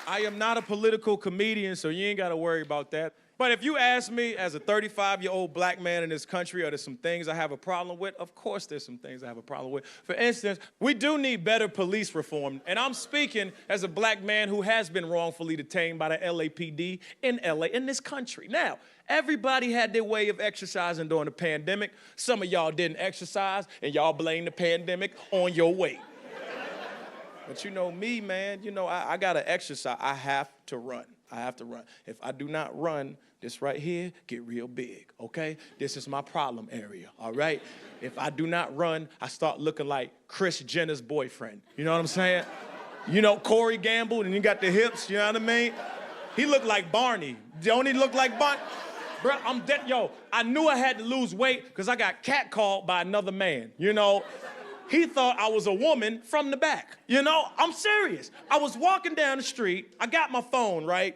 I am not a political comedian, so you ain't got to worry about that. But if you ask me, as a 35-year-old black man in this country, are there some things I have a problem with? Of course there's some things I have a problem with. For instance, we do need better police reform. And I'm speaking as a black man who has been wrongfully detained by the LAPD in LA, in this country. Now, everybody had their way of exercising during the pandemic. Some of y'all didn't exercise, and y'all blame the pandemic on your weight. But you know me, man, you know, I gotta exercise. I have to run. I have to run. If I do not run, this right here get real big, okay? This is my problem area, all right? If I do not run, I start looking like Kris Jenner's boyfriend. You know what I'm saying? You know, Corey Gamble, and you got the hips, you know what I mean? He looked like Barney. Don't he look like Barney? Bro, I'm dead. Yo, I knew I had to lose weight because I got catcalled by another man, you know? He thought I was a woman from the back. You know, I'm serious. I was walking down the street. I got my phone, right?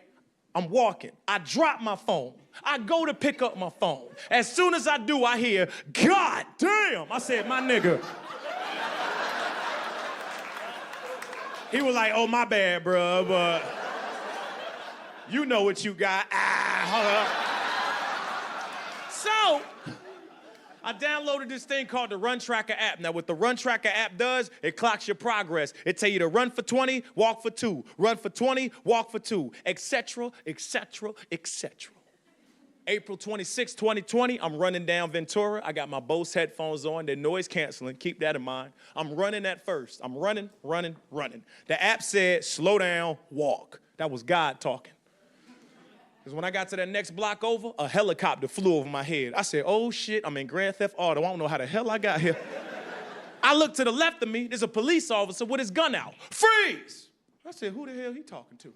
I'm walking. I drop my phone. I go to pick up my phone. As soon as I do, I hear, God damn. I said, my nigga. He was like, oh, my bad, bro, but you know what you got. So, I downloaded this thing called the Run Tracker app. Now, what the Run Tracker app does, it clocks your progress. It tell you to run for 20, walk for 2. Run for 20, walk for 2, etc., etc., etc. April 26, 2020, I'm running down Ventura. I got my Bose headphones on. They're noise canceling. Keep that in mind. I'm running at first. I'm running, running, running. The app said, slow down, walk. That was God talking. Because when I got to that next block over, a helicopter flew over my head. I said, oh shit, I'm in Grand Theft Auto. I don't know how the hell I got here. I look to the left of me, there's a police officer with his gun out. Freeze! I said, who the hell he talking to?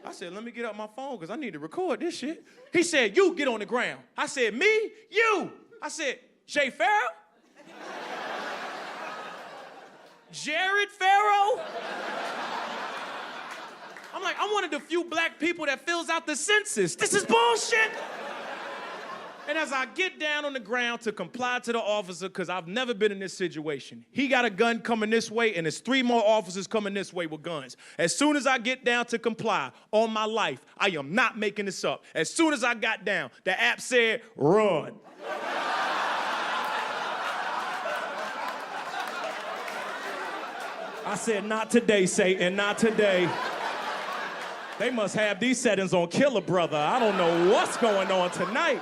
I said, let me get up my phone because I need to record this shit. He said, you get on the ground. I said, me? You? I said, Jay Pharoah? Jared Pharoah? I'm like, I'm one of the few black people that fills out the census. This is bullshit. And as I get down on the ground to comply to the officer, because I've never been in this situation, he got a gun coming this way, and there's 3 more officers coming this way with guns. As soon as I get down to comply, on my life, I am not making this up. As soon as I got down, the app said, run. I said, not today, Satan, not today. They must have these settings on Killer Brother. I don't know what's going on tonight.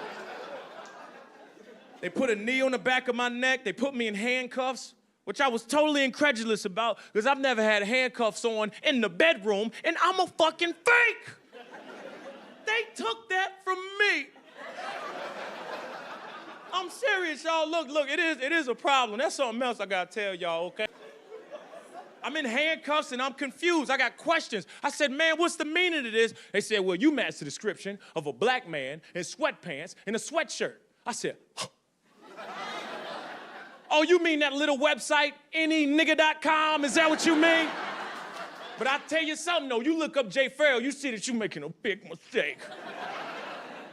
They put a knee on the back of my neck. They put me in handcuffs, which I was totally incredulous about because I've never had handcuffs on in the bedroom, and I'm a fucking freak. They took that from me. I'm serious, y'all. Look, it is a problem. That's something else I gotta tell y'all, okay? I'm in handcuffs and I'm confused. I got questions. I said, man, what's the meaning of this? They said, well, you match the description of a black man in sweatpants and a sweatshirt. I said, huh. Oh, you mean that little website, anynigga.com? Is that what you mean? But I tell you something, though. You look up Jay Pharoah, you see that you're making a big mistake.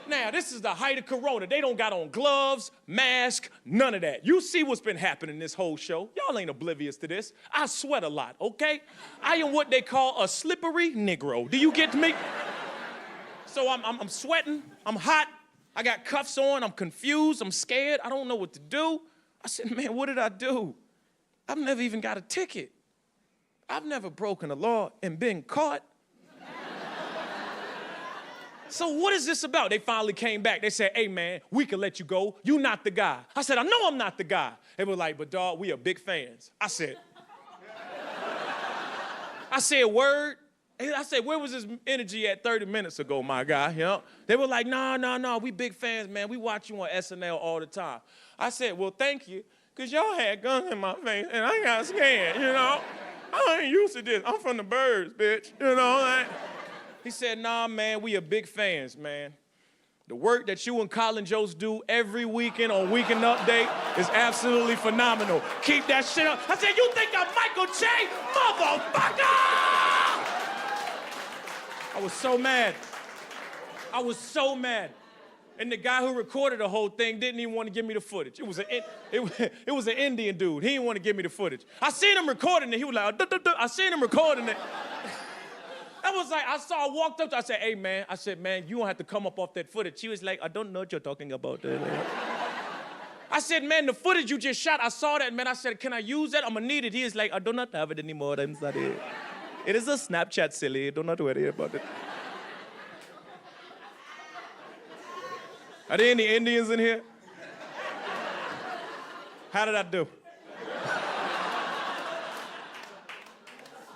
Now, this is the height of Corona. They don't got on gloves, mask, none of that. You see what's been happening this whole show. Y'all ain't oblivious to this. I sweat a lot, okay? I am what they call a slippery Negro. Do you get me? So I'm sweating, I'm hot, I got cuffs on, I'm confused, I'm scared, I don't know what to do. I said, man, what did I do? I've never even got a ticket. I've never broken a law and been caught. So what is this about? They finally came back. They said, hey, man, we can let you go. You not the guy. I said, I know I'm not the guy. They were like, but dog, we are big fans. I said, word? I said, where was this energy at 30 minutes ago, my guy? You know? They were like, no, we big fans, man. We watch you on SNL all the time. I said, well, thank you, because y'all had guns in my face, and I got scared, you know? I ain't used to this. I'm from the birds, bitch, you know? Like, he said, nah, man, we are big fans, man. The work that you and Colin Jost do every weekend on Weekend Update is absolutely phenomenal. Keep that shit up. I said, you think I'm Michael J? Motherfucker! I was so mad. I was so mad. And the guy who recorded the whole thing didn't even want to give me the footage. It was an Indian dude. He didn't want to give me the footage. I seen him recording it. He was like, duh, duh, duh. I seen him recording it. That was like, I walked up to her, I said, hey, man. I said, man, you don't have to come up off that footage. She was like, I don't know what you're talking about. I said, man, the footage you just shot, I saw that, man. I said, can I use that? I'm gonna need it. He is like, I do not have it anymore. I'm sorry. It is a Snapchat, silly. Do not worry about it. Are there any Indians in here? How did I do?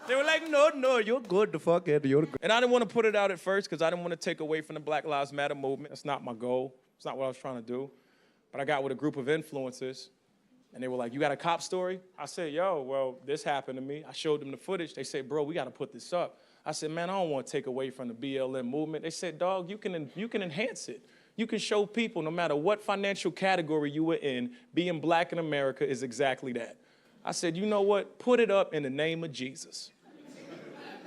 They were like, no, you're good, the fuck it, you're good. And I didn't want to put it out at first because I didn't want to take away from the Black Lives Matter movement. That's not my goal. It's not what I was trying to do. But I got with a group of influencers, and they were like, you got a cop story? I said, yo, well, this happened to me. I showed them the footage. They said, bro, we got to put this up. I said, man, I don't want to take away from the BLM movement. They said, dog, you can enhance it. You can show people, no matter what financial category you were in, being black in America is exactly that. I said, you know what? Put it up in the name of Jesus.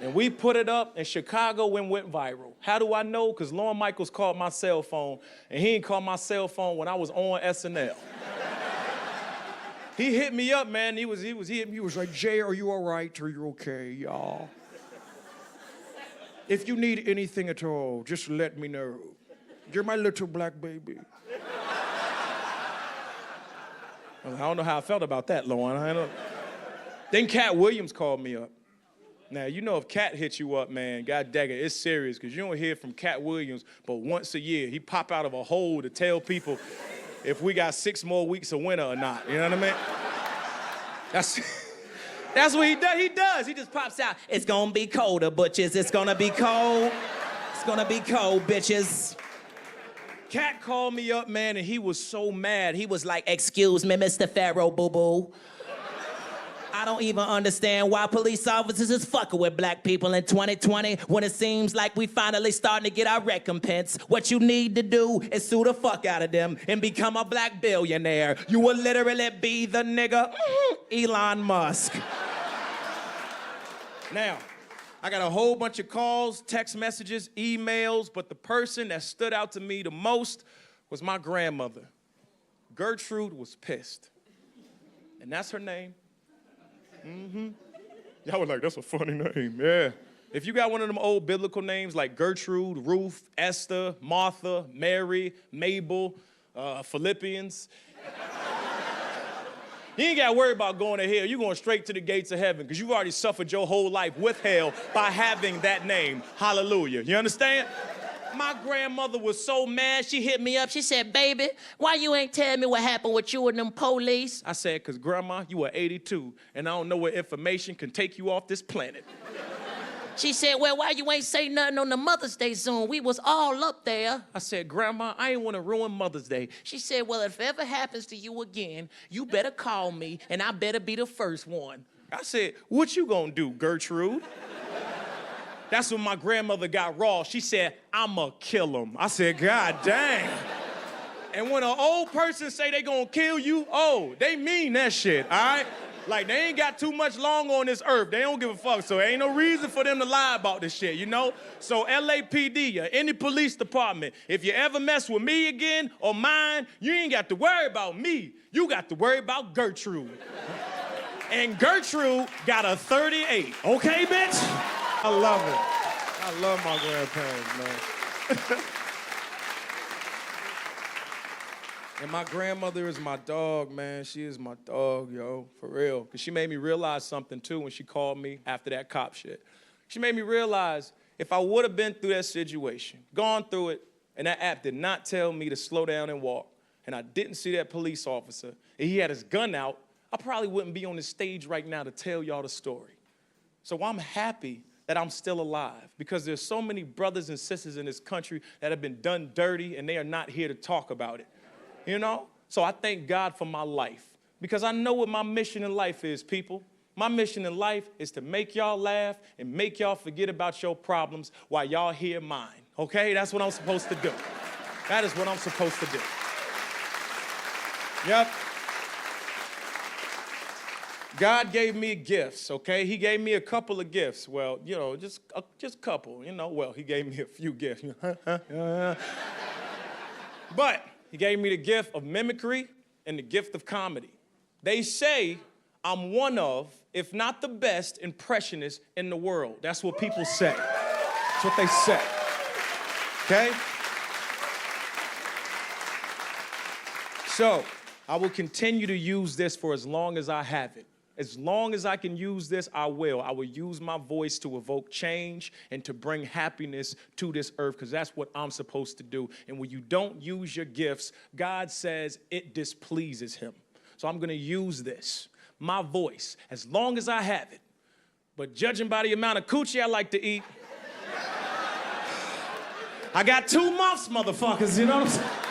And we put it up, and Chicago and went viral. How do I know? Because Lorne Michaels called my cell phone, and he didn't call my cell phone when I was on SNL. He hit me up, man. He was like, Jay, are you all right? Are you okay, y'all? If you need anything at all, just let me know. You're my little black baby. I don't know how I felt about that, Lorne. Then Katt Williams called me up. Now, you know if Katt hits you up, man, God dang it, it's serious, because you don't hear from Katt Williams but once a year. He pop out of a hole to tell people if we got 6 more weeks of winter or not. You know what I mean? That's what he does. He does. He just pops out. It's gonna be colder, butches. It's gonna be cold. It's gonna be cold, bitches. Katt called me up, man, and he was so mad. He was like, excuse me, Mr. Pharoah, boo-boo. I don't even understand why police officers is fucking with black people in 2020 when it seems like we finally starting to get our recompense. What you need to do is sue the fuck out of them and become a black billionaire. You will literally be the nigga Elon Musk. Now, I got a whole bunch of calls, text messages, emails, but the person that stood out to me the most was my grandmother. Gertrude was pissed. And that's her name. Mm-hmm. Y'all were like, that's a funny name, yeah. If you got one of them old biblical names like Gertrude, Ruth, Esther, Martha, Mary, Mabel, Philippians, you ain't got to worry about going to hell. You're going straight to the gates of heaven because you've already suffered your whole life with hell by having that name. Hallelujah. You understand? My grandmother was so mad, she hit me up. She said, baby, why you ain't tell me what happened with you and them police? I said, because Grandma, you are 82, and I don't know what information can take you off this planet. She said, well, why you ain't say nothing on the Mother's Day Zoom? We was all up there. I said, Grandma, I ain't want to ruin Mother's Day. She said, well, if it ever happens to you again, you better call me, and I better be the first one. I said, what you gonna do, Gertrude? That's when my grandmother got raw. She said, I'ma kill him. I said, God dang. And when an old person say they gonna kill you, oh, they mean that shit, all right? Like, they ain't got too much long on this earth. They don't give a fuck, so ain't no reason for them to lie about this shit, you know? So LAPD or any police department, if you ever mess with me again or mine, you ain't got to worry about me. You got to worry about Gertrude. And Gertrude got a 38, okay, bitch? I love it. I love my grandparents, man. And my grandmother is my dog, man. She is my dog, yo, for real. Because she made me realize something, too, when she called me after that cop shit. She made me realize if I would have been through that situation, gone through it, and that app did not tell me to slow down and walk, and I didn't see that police officer, and he had his gun out, I probably wouldn't be on this stage right now to tell y'all the story. So I'm happy that I'm still alive because there's so many brothers and sisters in this country that have been done dirty and they are not here to talk about it, you know? So I thank God for my life because I know what my mission in life is, people. My mission in life is to make y'all laugh and make y'all forget about your problems while y'all hear mine, okay? That's what I'm supposed to do. That is what I'm supposed to do. Yep. God gave me gifts, okay? He gave me a couple of gifts. Well, you know, just a couple, you know. Well, he gave me a few gifts. But he gave me the gift of mimicry and the gift of comedy. They say I'm one of, if not the best, impressionist in the world. That's what people say. That's what they say. Okay? So, I will continue to use this for as long as I have it. As long as I can use this, I will. I will use my voice to evoke change and to bring happiness to this earth, because that's what I'm supposed to do. And when you don't use your gifts, God says it displeases him. So I'm going to use this, my voice, as long as I have it. But judging by the amount of coochie I like to eat, I got 2 months, motherfuckers, you know what I'm saying?